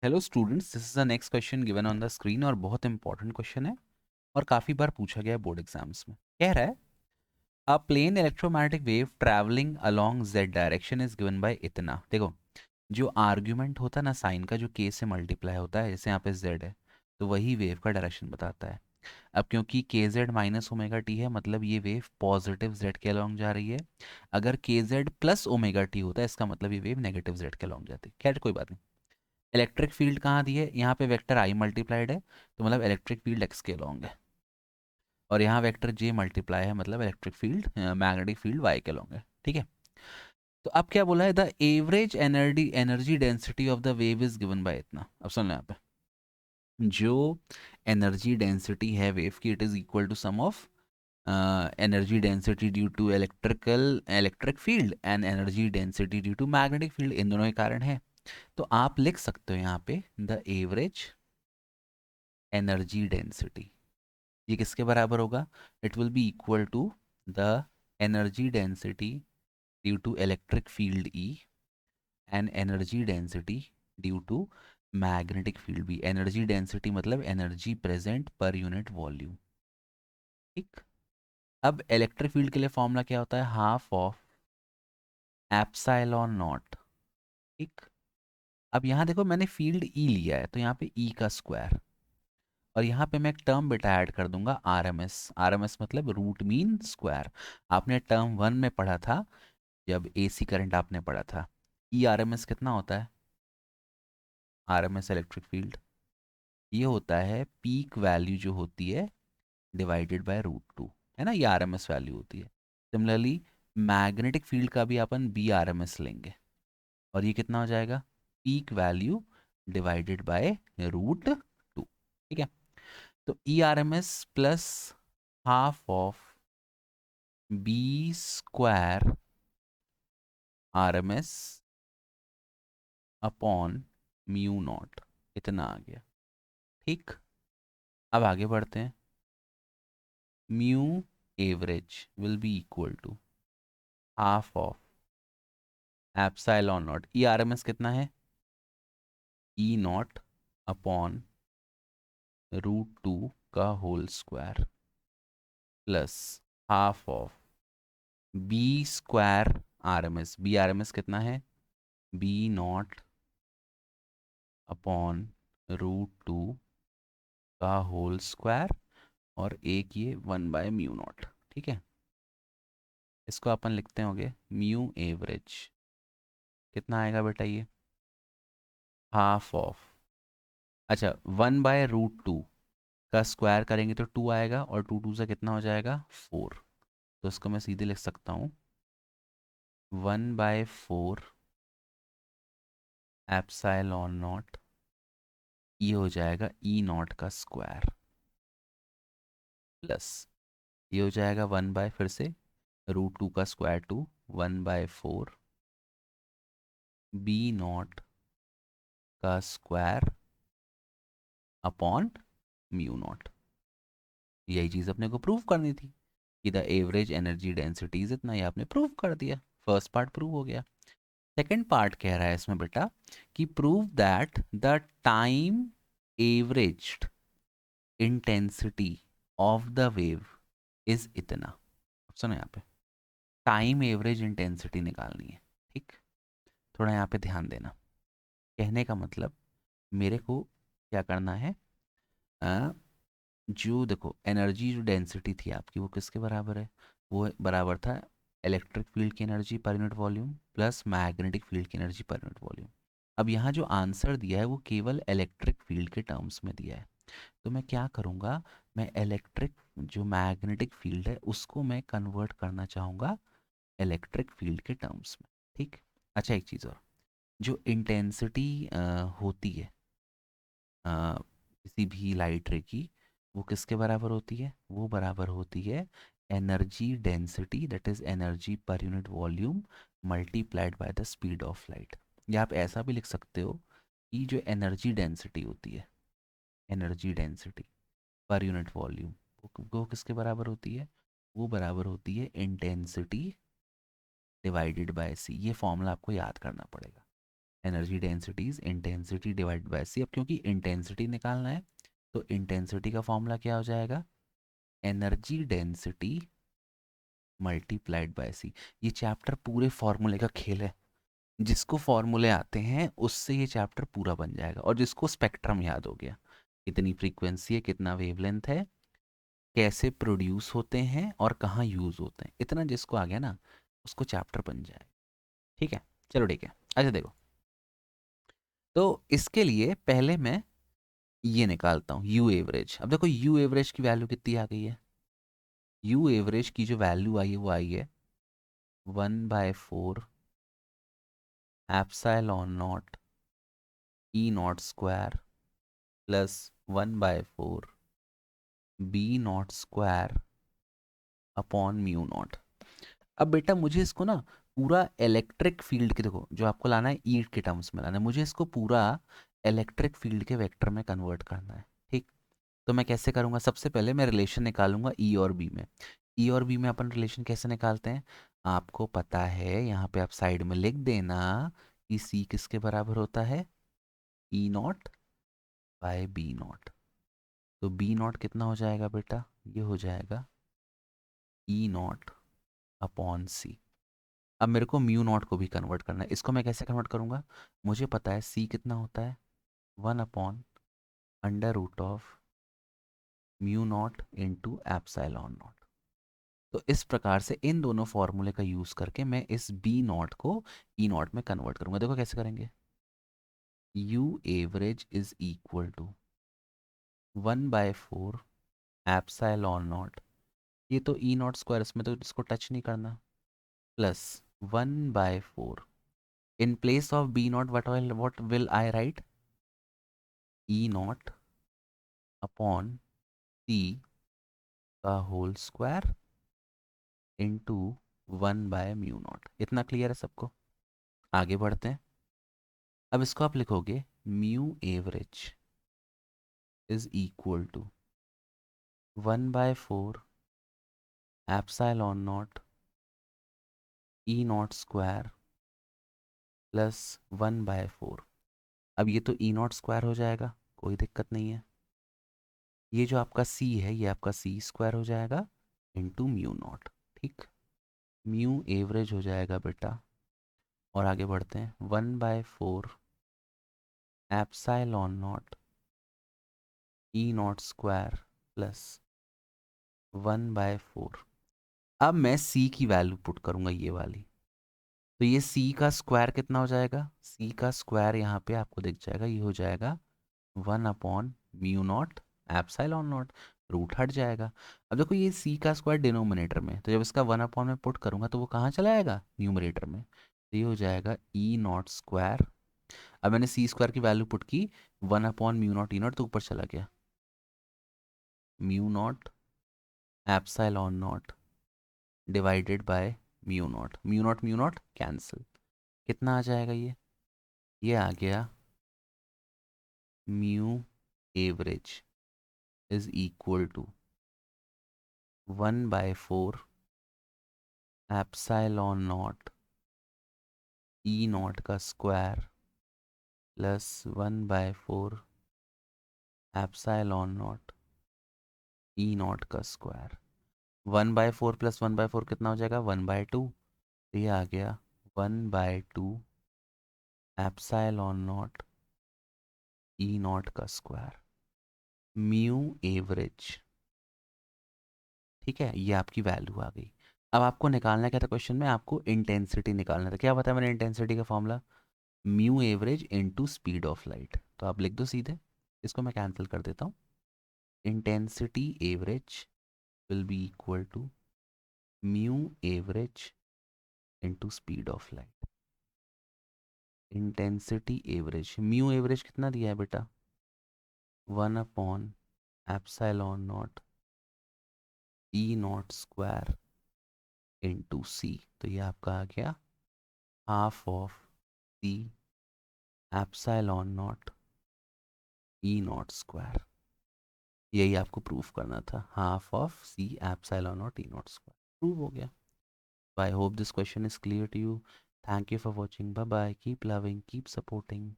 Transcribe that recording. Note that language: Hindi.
Hello students, this is the next question given on the screen और बहुत इंपॉर्टेंट क्वेश्चन है और काफ़ी बार पूछा गया है बोर्ड एग्जाम्स में। कह रहा है a plane electromagnetic wave travelling along Z direction is given by इतना। देखो, जो आर्ग्यूमेंट होता है ना साइन का, जो के से मल्टीप्लाई होता है, जैसे यहाँ पे जेड है तो वही वेव का डायरेक्शन बताता है। अब क्योंकि के जेड माइनस ओमेगा टी है, मतलब ये वेव पॉजिटिव जेड के अलोंग जा रही है। अगर के जेड प्लस ओमेगा टी होता है, इसका मतलब ये वेव नेगेटिव जेड के अलोंग जाती है। खैर कोई बात नहीं। इलेक्ट्रिक फील्ड कहाँ दी है, यहाँ पे वेक्टर आई मल्टीप्लाइड है तो मतलब इलेक्ट्रिक फील्ड एक्स के लॉन्ग है। और यहाँ वेक्टर जे मल्टीप्लाई है, मतलब electric field magnetic field y के लॉन्ग है। ठीक है। तो अब क्या बोला है, the average energy energy density of the wave is given by इतना। अब सुन लो यहाँ पे, जो एनर्जी डेंसिटी है वेव की, it is equal to sum of energy density due to electric field and energy density due to magnetic field. इन दोनों के कारण है। तो आप लिख सकते हो यहाँ पे द एवरेज एनर्जी डेंसिटी, ये किसके बराबर होगा? It will be equal to the energy density due to electric field E and energy density due to magnetic field B. Energy density मतलब energy present per unit volume. ठीक। अब इलेक्ट्रिक फील्ड के लिए फॉर्मूला क्या होता है? Half of epsilon not. ठीक। अब यहाँ देखो, मैंने फील्ड ई लिया है तो यहाँ पे ई का स्क्वायर, और यहाँ पे मैं एक टर्म बेटा ऐड कर दूंगा R M S. R M S मतलब रूट मीन स्क्वायर। आपने टर्म वन में पढ़ा था जब एसी करंट आपने पढ़ा था। ई आर एम एस कितना होता है? R M S electric field ये होता है पीक वैल्यू जो होती है डिवाइडेड बाय रूट टू, है ना? ये आर एम एस वैल्यू होती है। सिमिलरली मैग्नेटिक फील्ड का भी अपन बी आर एम एस लेंगे, और ये कितना हो जाएगा? Peak value divided by root two. ठीक है। तो E R M S plus half of B square R M S upon mu naught, इतना आ गया। ठीक। अब आगे बढ़ते हैं। Mu average will be equal to half of epsilon naught. E R M S कितना है? E naught upon root two का whole square plus half of B square R M S. B R M S कितना है? B naught upon root two का होल स्क्वायर, और एक ये वन बाय म्यू नॉट। ठीक है। इसको अपन लिखते होंगे म्यू एवरेज। कितना आएगा बेटा ये? हाफ ऑफ, अच्छा, वन बाय रूट टू का स्क्वायर करेंगे तो टू आएगा, और टू टू से कितना हो जाएगा? फोर। तो इसको मैं सीधे लिख सकता हूँ one by four epsilon naught, ये हो जाएगा ई नॉट का स्क्वायर प्लस ये हो जाएगा वन बाय फिर से रूट टू का square two, one by four B naught का स्क्वायर अपॉन म्यू नॉट। यही चीज़ अपने को प्रूव करनी थी कि द एवरेज एनर्जी डेंसिटीज इतना, ही आपने प्रूव कर दिया। फर्स्ट पार्ट प्रूव हो गया। सेकंड पार्ट कह रहा है इसमें बेटा कि prove that the time averaged intensity of the wave is इतना। अब सुनो, यहाँ पे टाइम एवरेज इंटेंसिटी निकालनी है। ठीक। थोड़ा यहाँ पे ध्यान देना। कहने का मतलब, मेरे को क्या करना है, अ, जो देखो एनर्जी जो डेंसिटी थी आपकी वो किसके बराबर है? वो बराबर था इलेक्ट्रिक फील्ड की एनर्जी पर unit volume plus magnetic field की एनर्जी पर यूनिट वॉल्यूम। अब यहाँ जो आंसर दिया है वो केवल इलेक्ट्रिक फील्ड के टर्म्स में दिया है। तो मैं क्या करूँगा, मैं इलेक्ट्रिक जो मैग्नेटिक फील्ड है उसको मैं कन्वर्ट करना चाहूँगा इलेक्ट्रिक फील्ड के टर्म्स में। ठीक। अच्छा, एक चीज़ और, जो इंटेंसिटी होती है किसी भी लाइट रे की, वो किसके बराबर होती है? वो बराबर होती है energy density, that is energy पर unit volume multiplied by the speed of light. या आप ऐसा भी लिख सकते हो कि जो एनर्जी डेंसिटी होती है, एनर्जी डेंसिटी पर यूनिट वॉल्यूम, वो किसके बराबर होती है? वो बराबर होती है इंटेंसिटी डिवाइडेड बाय सी। ये फॉर्मूला आपको याद करना पड़ेगा। Energy densities intensity divide by c. अब क्योंकि इंटेंसिटी निकालना है तो इंटेंसिटी का फॉर्मूला क्या हो जाएगा, एनर्जी डेंसिटी मल्टीप्लाइड बाय सी। ये चैप्टर पूरे फॉर्मूले का खेल है, जिसको फॉर्मूले आते हैं उससे ये चैप्टर पूरा बन जाएगा, और जिसको स्पेक्ट्रम याद हो गया, कितनी फ्रीक्वेंसी है, कितना वेवलेंथ है, कैसे प्रोड्यूस होते हैं और कहाँ यूज़ होते हैं, इतना जिसको आ गया ना उसको चैप्टर बन जाएगा। ठीक है, चलो ठीक है। अच्छा देखो, तो इसके लिए पहले मैं ये निकालता हूँ यू एवरेज। अब देखो यू एवरेज की वैल्यू कितनी आ गई है, यू एवरेज की जो वैल्यू आई है वो आई है 1/4 epsilon naught E naught square plus 1/4 B naught square upon mu naught. अब बेटा मुझे इसको ना पूरा इलेक्ट्रिक फील्ड के, देखो जो आपको लाना है ई के टर्म्स में लाना है, मुझे इसको पूरा इलेक्ट्रिक फील्ड के वेक्टर में कन्वर्ट करना है। ठीक, तो मैं कैसे करूँगा, सबसे पहले मैं रिलेशन निकालूंगा ई और बी में। ई और बी में अपन रिलेशन कैसे निकालते हैं, आपको पता है, यहाँ पे आप साइड में लिख देना कि सी किसके बराबर होता है, E not bye B not. तो बी नॉट कितना हो जाएगा बेटा, ये हो जाएगा ई नॉट अपॉन सी। अब मेरे को म्यू नॉट को भी कन्वर्ट करना है, इसको मैं कैसे कन्वर्ट करूँगा, मुझे पता है सी कितना होता है 1/√ऑफ mu naught into epsilon naught. तो इस प्रकार से इन दोनों फॉर्मूले का यूज़ करके मैं इस बी नॉट को ई नॉट में कन्वर्ट करूँगा। देखो कैसे करेंगे, u average is equal to 1/4 epsilon naught, ये तो ई नॉट स्क्वायर, इसमें तो इसको टच नहीं करना, plus 1/4 in place of b naught what will I write, e naught upon c का होल स्क्वायर इंटू 1/म्यू नॉट। इतना क्लियर है सबको, आगे बढ़ते हैं। अब इसको आप लिखोगे mu average is equal to 1/4 epsilon naught E naught square plus 1/4। अब ये तो ई नॉट स्क्वायर हो जाएगा, कोई दिक्कत नहीं है, ये जो आपका c है ये आपका c स्क्वायर हो जाएगा इंटू म्यू नॉट। ठीक, म्यू एवरेज हो जाएगा बेटा, और आगे बढ़ते हैं, 1/4 epsilon naught E naught square plus 1/4। अब मैं c की वैल्यू पुट करूंगा ये वाली, तो ये c का स्क्वायर कितना हो जाएगा, c का स्क्वायर यहाँ पे आपको दिख जाएगा, ये हो जाएगा 1/म्यू नॉट एप्सिलॉन नॉट, रूट हट जाएगा। अब देखो ये c का स्क्वायर डिनोमिनेटर में, तो जब इसका 1/ में पुट करूंगा तो वो कहाँ चला जाएगा, न्यूमरेटर में, तो ये हो जाएगा ई नॉट स्क्वायर। अब मैंने सी स्क्वायर की वैल्यू पुट की 1/म्यू नॉट ई नॉट, तो ऊपर चला गया mu naught epsilon naught divided by mu naught cancel, कितना आ जाएगा ये आ गया mu average is equal to 1/4 epsilon naught E naught का square plus 1/4 epsilon naught E naught का स्क्वायर। 1/4 प्लस 1/4 कितना हो जाएगा, 1/2, तो ये आ गया 1/2 एप्सिलॉन नॉट ई नॉट का स्क्वायर म्यू एवरेज। ठीक है, ये आपकी वैल्यू आ गई। अब आपको निकालना क्या था, क्वेश्चन में आपको इंटेंसिटी निकालना था, क्या बताया मैंने इंटेंसिटी का formula, mu average into speed of light. तो आप लिख दो सीधे, इसको मैं कैंसिल कर देता हूँ, intensity average will be equal to mu average into speed of light. Intensity average, mu average कितना दिया है बेटा, 1/एप्सिलॉन naught E naught square into c, तो ये आपका आ गया half of c epsilon naught E naught square. यही आपको प्रूफ करना था, half of c epsilon naught E naught square, prove हो गया। I hope this question is clear to you. Thank you for watching. Bye bye. Keep loving, keep supporting.